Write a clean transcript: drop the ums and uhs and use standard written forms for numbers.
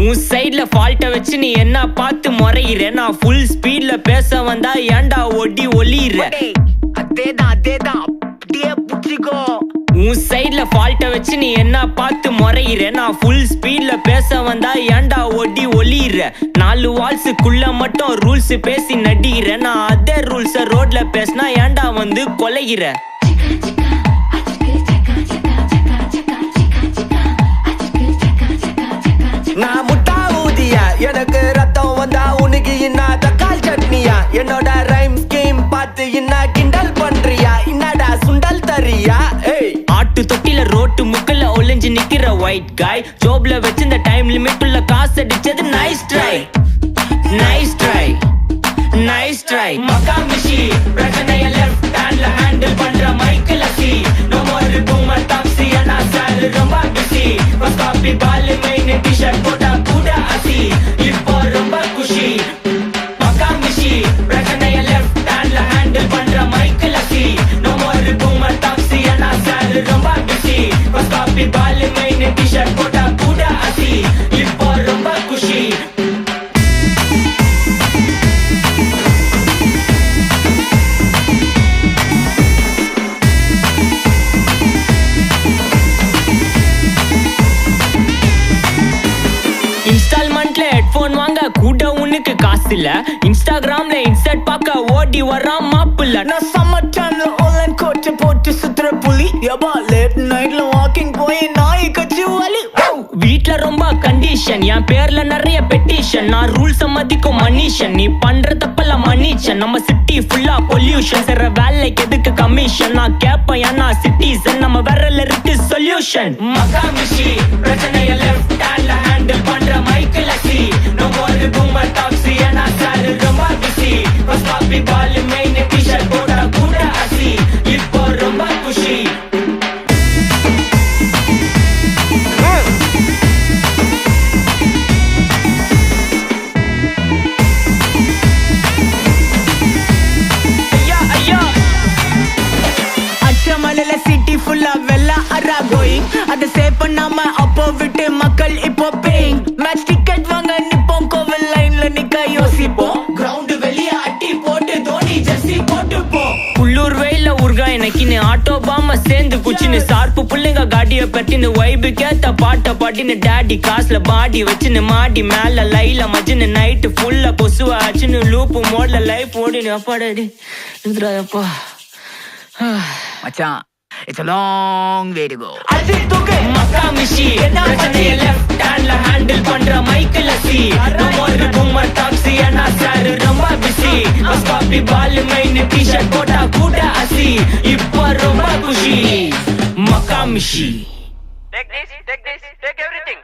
உன் சைட்ல ஃபால்ட்ட வச்சு நீ என்ன பார்த்து முறையிற. நான் ஃபுல் ஸ்பீட்ல பேச வந்தா ஏன்டா ஒடி ஒளியிற. அதேதான் அப்படியே புடிச்சுக்கோ. உன் சைட்ல ஃபால்ட்ட வச்சு நீ என்ன பார்த்து முறையிற. நான் ஃபுல் ஸ்பீட்ல பேச வந்தா ஏன்டா ஒடி ஒளியிற. 4 வால்ஸுக்குள்ள மட்டும் ரூல்ஸ் பேசி நடிகிற. நான் அதே ரூல்ஸ ரோட்ல பேசினா ஏன்டா வந்து கொலைகிற. நான் முட்டா ஊதியா, எனக்கு ரத்தம் வந்தா உனக்கு இன்னா தக்காளி சட்னியா. என்னோட ரைம் ஸ்கீம் பார்த்து இன்னா கிண்டல் பண்றியா. என்னடா சுண்டல் தரியா. ஆட்டு தொட்டில ரோட்டு முக்கல ஒளிஞ்சு நிக்கிற ஒயிட் காய். ஜோப்ல வச்சிருந்த டைம் லிமிட் உள்ள காசு அடிச்சது nice try nice try nice try. மக்கா மிஷி பிரச்சனைய லெஃப்ட் ஹேண்ட்ல ஹேண்டில் பண்ற மைக்கேல் சி. நோ மோர் பூமர் டாக்ஸி அண்ணா சார் ரொம்ப பிஸி. பஸ் காப்பி பால் மெயின் டி-ஷர்ட் போட்டா கூட அசி. இப்போ ரொம்ப குஷி. மக்கா மிஷி பிரச்சனைய லெஃப்ட் ஹேண்ட்ல ஹேண்டில் பண்ற மைக்கேல் சி. நோ மோர் பூமர் டாக்ஸி அண்ணா சார் ரொம்ப பிஸி. பஸ் காப்பி பால் மெயின் டி-ஷர்ட் போட்டா கூட அசி. இப்போ ரொம்ப குஷி. இன்ஸ்டால்மெண்ட்ல ஹெட்போன் வாங்க கூட உனக்கு காசு இல்ல. இன்ஸ்டாகிராம்ல இன்ஸ்டன்ட் பார்க்க ஓடி வரான் மாப்பிள்ள. நான் சம்மர் டைம்ல ஆன்லைன் கோட் போட்டு சுத்துற புலி. யபா லேட் நைட்ல வாக்கிங் போய் நாய் கச்சி வலி. வீட்ல ரொம்ப கண்டிஷன், என் பேர்ல நிறைய பெட்டிஷன். நான் ரூல்ஸ் மதிக்கும் மனுஷன், நீ பண்ற தப்பெல்லாம் மன்னிச்சன். நம்ம சிட்டி ஃபுல்லா பொல்யூஷன், செய்ற வேலைக்கு எதுக்கு கமிஷன். நான் கேப்பேன் ஏன்னா சிட்டிசன், நம்ம விரல்ல இருக்கு சொல்யூஷன். மக்கா மிஷி பிரச்சனைய லெஃப்ட் ஹேண்ட்ல ஹேண்டில் பண்ற மைக்கேல் சி. நோ மோர் பூமர் டாக்ஸி அண்ணா சார் ரொம்ப பிஸி. பஸ் காப்பி பால் மெயின் டி-ஷர்ட் போட்டா கூட அசி. இப்போ ரொம்ப குஷி. மலையில சிட்டி ஃபுல்லா வெள்ளா அரா கோயிங். அதை சேவ் பண்ணாம அப்போ விட்டு மக்கள் இப்போ பேயிங். மேட்ச் டிக்கெட் வாங்க நிப்போம், கோவில் லைன்ல நிக்க யோசிப்போம். கிரவுண்ட் வெளிய அட்டி போட்டு தோனி ஜெர்சி போட்டு போ. உள்ளூர் வெயில உருகா எனக்குன்னு ஆட்டோ பாம சேர்ந்து குச்சின்னு. சார்பு புள்ளைங்க காடிய பட்டின்னு வைபு கேத்த பாட்ட பாட்டின்னு. டாடி காசுல பாடி வச்சுன்னு மாடி மேல லைல மஜின்னு. நைட்டு ஃபுல்லா கொசுவா ஆச்சுன்னு லூப்பு மோட்ல லைஃப் ஓடினு. அப்பாடாடி இதுப்பா மச்சான், it's a long way to go. மக்கா மிஷி பிரச்சனைய லெஃப்ட் ஹேண்ட்ல ஹேண்டில் பண்ற மைக்கேல் சி. நோ மோர் பூமர் டாக்ஸி அண்ணா சார் ரொம்ப பிஸி. பஸ் காப்பி பால் மெயின் டி-ஷர்ட் போட்டா கூட அசி. இப்போ ரொம்ப குஷி. மக்கா மிஷி. Take this, take everything.